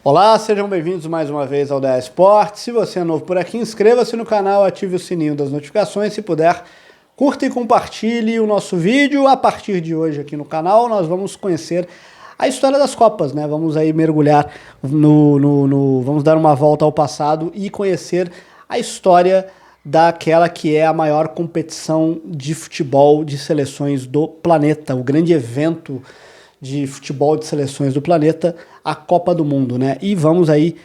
Olá, sejam bem-vindos mais uma vez ao DA Esportes. Se você é novo por aqui, inscreva-se no canal, ative o sininho das notificações. Se puder, curta e compartilhe o nosso vídeo. A partir de hoje aqui no canal, nós vamos conhecer a história das Copas, né? Vamos aí mergulhar vamos dar uma volta ao passado e conhecer a história daquela que é a maior competição de futebol de seleções do planeta, o grande evento de futebol de seleções do planeta, a Copa do Mundo, né? E vamos aí,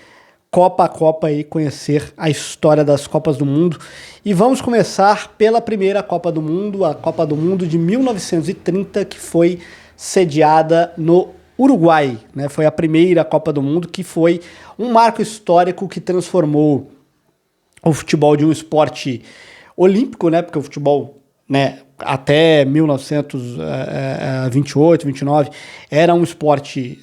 Copa a Copa, aí, conhecer a história das Copas do Mundo. E vamos começar pela primeira Copa do Mundo, a Copa do Mundo de 1930, que foi sediada no Uruguai, né? Foi a primeira Copa do Mundo, que foi um marco histórico que transformou o futebol de um esporte olímpico, né? Porque o futebol, né, até 1928, 29, era um esporte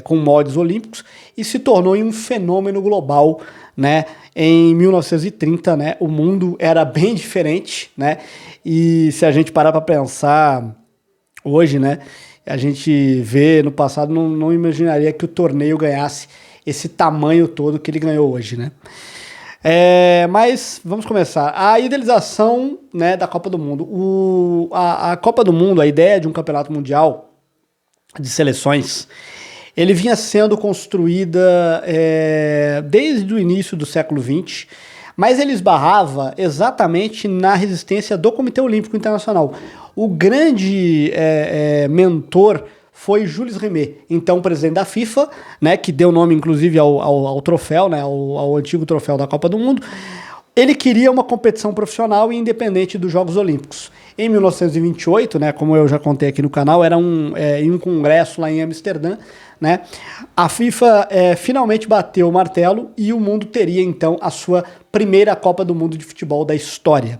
com moldes olímpicos e se tornou um fenômeno global, né? Em 1930, né, o mundo era bem diferente, né? E se a gente parar para pensar hoje, né, a gente vê no passado, não imaginaria que o torneio ganhasse esse tamanho todo que ele ganhou hoje, né? Mas vamos começar. A idealização, né, da Copa do Mundo. A Copa do Mundo, a ideia de um campeonato mundial de seleções, ele vinha sendo construída desde o início do século XX, mas ele esbarrava exatamente na resistência do Comitê Olímpico Internacional. O grande mentor foi Jules Rimet, então presidente da FIFA, né, que deu nome inclusive ao troféu, né, ao antigo troféu da Copa do Mundo. Ele queria uma competição profissional e independente dos Jogos Olímpicos. Em 1928, né, como eu já contei aqui no canal, era em um congresso lá em Amsterdã, né, a FIFA finalmente bateu o martelo e o mundo teria então a sua primeira Copa do Mundo de futebol da história.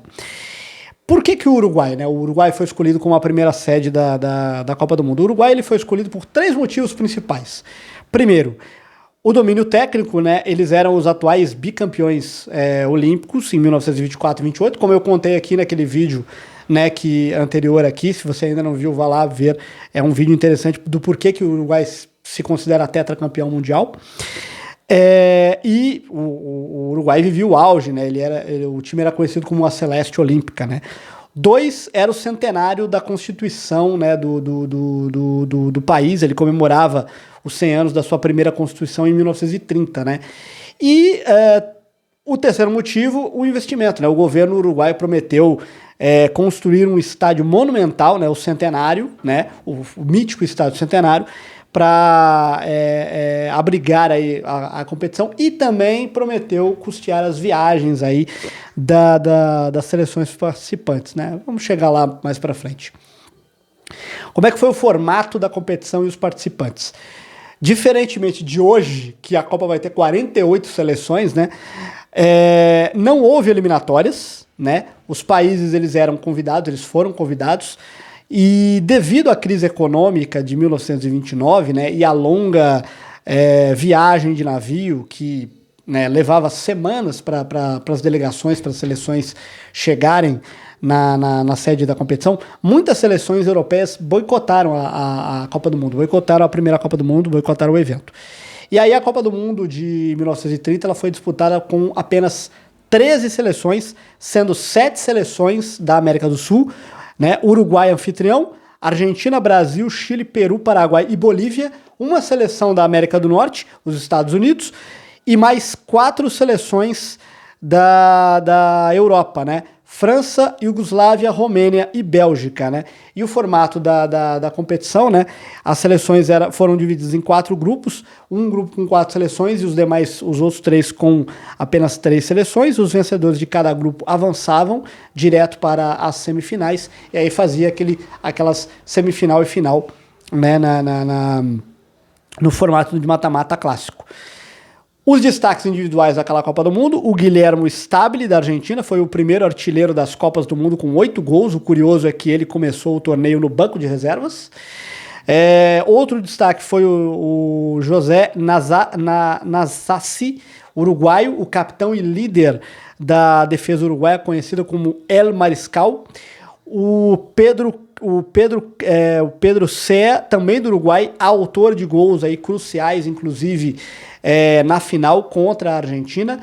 Por que o Uruguai, né? O Uruguai foi escolhido como a primeira sede da Copa do Mundo. O Uruguai ele foi escolhido por três motivos principais. Primeiro, o domínio técnico, né? Eles eram os atuais bicampeões olímpicos em 1924 e 28, como eu contei aqui naquele vídeo, né, anterior aqui. Se você ainda não viu, vá lá ver. É um vídeo interessante do porquê que o Uruguai se considera tetracampeão mundial. E o Uruguai vivia o auge, né? O time era conhecido como a Celeste Olímpica, né? Dois, era o centenário da Constituição, né, do país. Ele comemorava os 100 anos da sua primeira Constituição em 1930, né? E o terceiro motivo, o investimento, né? O governo uruguaio prometeu construir um estádio monumental, né, o Centenário, né, o mítico Estádio Centenário, para abrigar aí a competição, e também prometeu custear as viagens aí das seleções participantes, né? Vamos chegar lá mais para frente. Como é que foi o formato da competição e os participantes? Diferentemente de hoje, que a Copa vai ter 48 seleções, né? Não houve eliminatórias, né? Os países eles foram convidados. E devido à crise econômica de 1929, né, e a longa viagem de navio, que, né, levava semanas para as delegações, para as seleções chegarem na sede da competição, muitas seleções europeias boicotaram a Copa do Mundo, boicotaram a primeira Copa do Mundo, boicotaram o evento. E aí a Copa do Mundo de 1930 ela foi disputada com apenas 13 seleções, sendo 7 seleções da América do Sul, né? Uruguai anfitrião, Argentina, Brasil, Chile, Peru, Paraguai e Bolívia, uma seleção da América do Norte, os Estados Unidos, e mais 4 seleções da Europa, né? França, Iugoslávia, Romênia e Bélgica, né? E o formato da competição, né? As seleções foram divididas em 4 grupos, um grupo com 4 seleções e os outros 3 com apenas 3 seleções. Os vencedores de cada grupo avançavam direto para as semifinais, e aí fazia aquelas semifinal e final, né? No formato de mata-mata clássico. Os destaques individuais daquela Copa do Mundo: o Guilhermo Stabile, da Argentina, foi o primeiro artilheiro das Copas do Mundo com 8 gols. O curioso é que ele começou o torneio no banco de reservas. Outro destaque foi o José Nasassi, uruguaio, o capitão e líder da defesa uruguaia, conhecida como El Mariscal. O Pedro o Pedro Cea, também do Uruguai, autor de gols aí cruciais, inclusive na final contra a Argentina,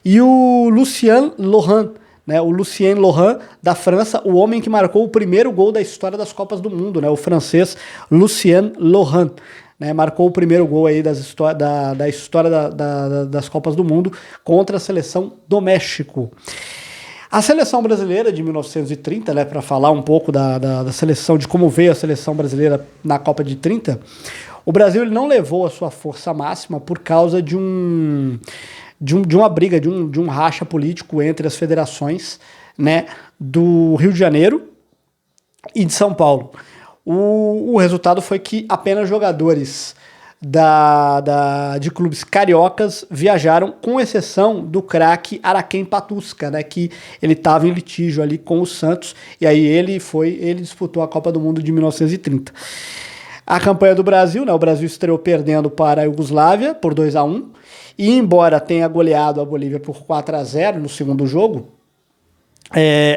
e o Lucien Lohan, né, o Lucien Lohan da França, o homem que marcou o primeiro gol da história das Copas do Mundo, né, o francês Lucien Lohan, né, marcou o primeiro gol aí da história das Copas do Mundo contra a seleção do México. A seleção brasileira de 1930, né, para falar um pouco da seleção, de como veio a seleção brasileira na Copa de 30, o Brasil ele não levou a sua força máxima por causa de uma briga, de um racha político entre as federações, né, do Rio de Janeiro e de São Paulo. O resultado foi que apenas jogadores de clubes cariocas viajaram, com exceção do craque Araquém Patusca, né, que ele estava em litígio ali com o Santos, e aí ele disputou a Copa do Mundo de 1930. A campanha do Brasil, né, o Brasil estreou perdendo para a Iugoslávia por 2-1, e embora tenha goleado a Bolívia por 4-0 no segundo jogo,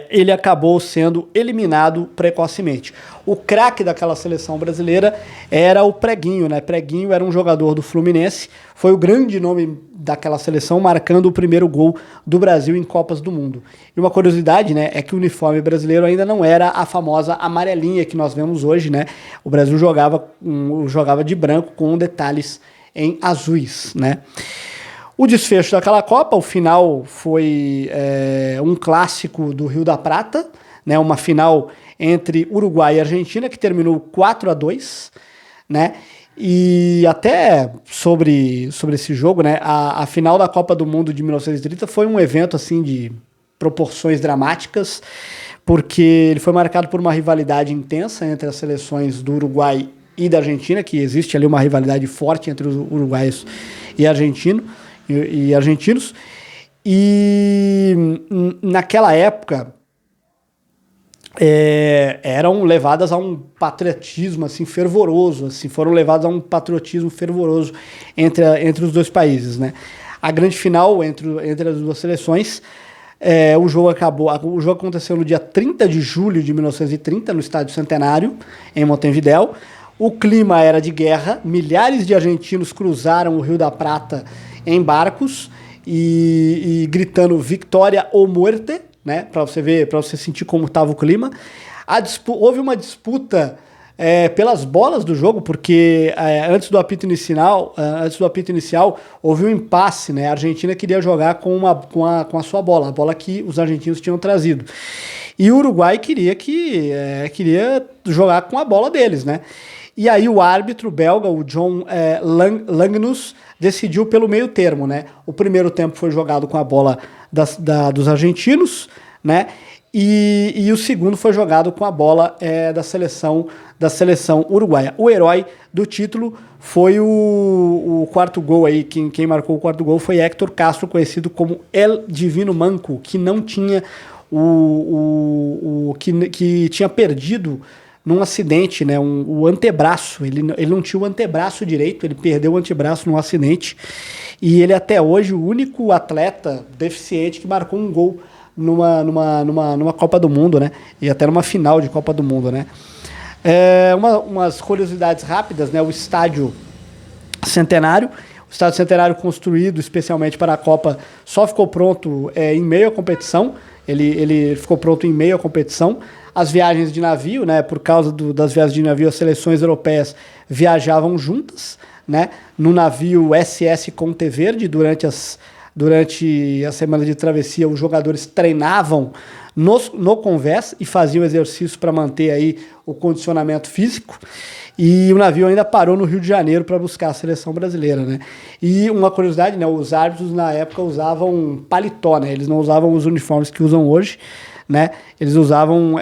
ele acabou sendo eliminado precocemente. O craque daquela seleção brasileira era o Preguinho, né? Preguinho era um jogador do Fluminense, foi o grande nome daquela seleção, marcando o primeiro gol do Brasil em Copas do Mundo. E uma curiosidade, né, é que o uniforme brasileiro ainda não era a famosa amarelinha que nós vemos hoje, né? O Brasil jogava de branco com detalhes em azuis, né? O desfecho daquela Copa, o final foi um clássico do Rio da Prata, né, uma final entre Uruguai e Argentina, que terminou 4-2, né, e até sobre esse jogo, né, a final da Copa do Mundo de 1930 foi um evento assim de proporções dramáticas, porque ele foi marcado por uma rivalidade intensa entre as seleções do Uruguai e da Argentina, que existe ali uma rivalidade forte entre os uruguaios e argentinos, e naquela época eram levadas a um patriotismo assim fervoroso, assim, foram levadas a um patriotismo fervoroso entre os dois países, né? A grande final entre as duas seleções, o jogo aconteceu no dia 30 de julho de 1930, no Estádio Centenário, em Montevidéu. O clima era de guerra, milhares de argentinos cruzaram o Rio da Prata em barcos e gritando Vitória ou Muerte, né, para você ver, para você sentir como estava o clima. Houve uma disputa pelas bolas do jogo, porque antes do apito inicial houve um impasse, né? A Argentina queria jogar com a sua bola, a bola que os argentinos tinham trazido. E o Uruguai queria jogar com a bola deles, né? E aí o árbitro belga, o John Langnus, decidiu pelo meio termo, né? O primeiro tempo foi jogado com a bola dos argentinos, né? E o segundo foi jogado com a bola da seleção uruguaia. O herói do título foi o quarto gol aí, quem marcou o quarto gol foi Héctor Castro, conhecido como El Divino Manco, que não tinha que tinha perdido num acidente, né, o antebraço, ele não tinha o antebraço direito, ele perdeu o antebraço num acidente, e ele até hoje o único atleta deficiente que marcou um gol numa Copa do Mundo, né, e até numa final de Copa do Mundo, né. Umas curiosidades rápidas, né, o Estádio Centenário construído especialmente para a Copa só ficou pronto em meio à competição, ele ficou pronto em meio à competição. As viagens de navio, né, por causa das viagens de navio, as seleções europeias viajavam juntas, né, no navio SS Conte Verde. Durante a semana de travessia, os jogadores treinavam no Convés e faziam exercício para manter aí o condicionamento físico. E o navio ainda parou no Rio de Janeiro para buscar a seleção brasileira, né? E uma curiosidade, né, os árbitros na época usavam paletó, né? Eles não usavam os uniformes que usam hoje, né? Eles usavam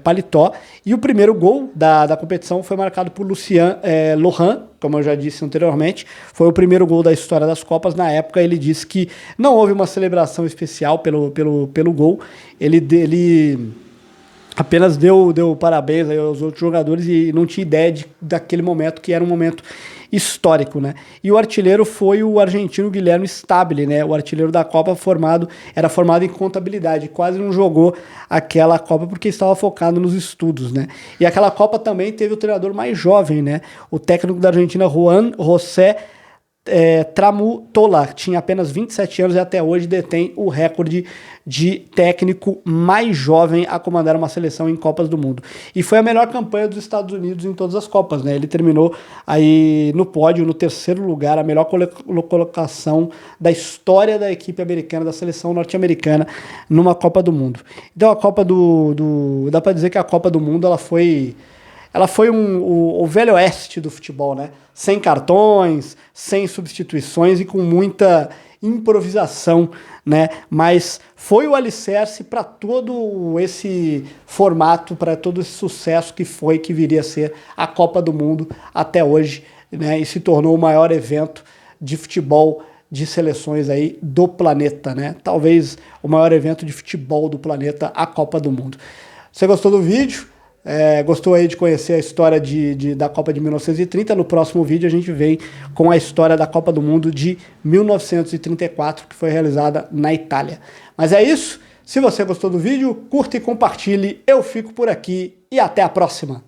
paletó. E o primeiro gol da competição foi marcado por Lucien Lohan, como eu já disse anteriormente. Foi o primeiro gol da história das Copas. Na época ele disse que não houve uma celebração especial pelo gol. Ele apenas deu parabéns aí aos outros jogadores e não tinha ideia daquele momento, que era um momento histórico, né? E o artilheiro foi o argentino Guilherme Stabile, né? O artilheiro da Copa era formado em contabilidade, quase não jogou aquela Copa porque estava focado nos estudos, né? E aquela Copa também teve o treinador mais jovem, né? O técnico da Argentina, Juan José Tramutola, tinha apenas 27 anos e até hoje detém o recorde de técnico mais jovem a comandar uma seleção em Copas do Mundo. E foi a melhor campanha dos Estados Unidos em todas as Copas, né? Ele terminou aí no pódio, no terceiro lugar, a melhor colocação da história da equipe americana, da seleção norte-americana numa Copa do Mundo. Então a Copa dá para dizer que a Copa do Mundo ela foi o velho oeste do futebol, né? Sem cartões, sem substituições e com muita improvisação, né? Mas foi o alicerce para todo esse formato, para todo esse sucesso que viria a ser a Copa do Mundo até hoje, né? E se tornou o maior evento de futebol de seleções aí do planeta, né? Talvez o maior evento de futebol do planeta, a Copa do Mundo. Você gostou do vídeo? Gostou aí de conhecer a história da Copa de 1930? No próximo vídeo a gente vem com a história da Copa do Mundo de 1934, que foi realizada na Itália. Mas é isso. Se você gostou do vídeo, curta e compartilhe. Eu fico por aqui e até a próxima.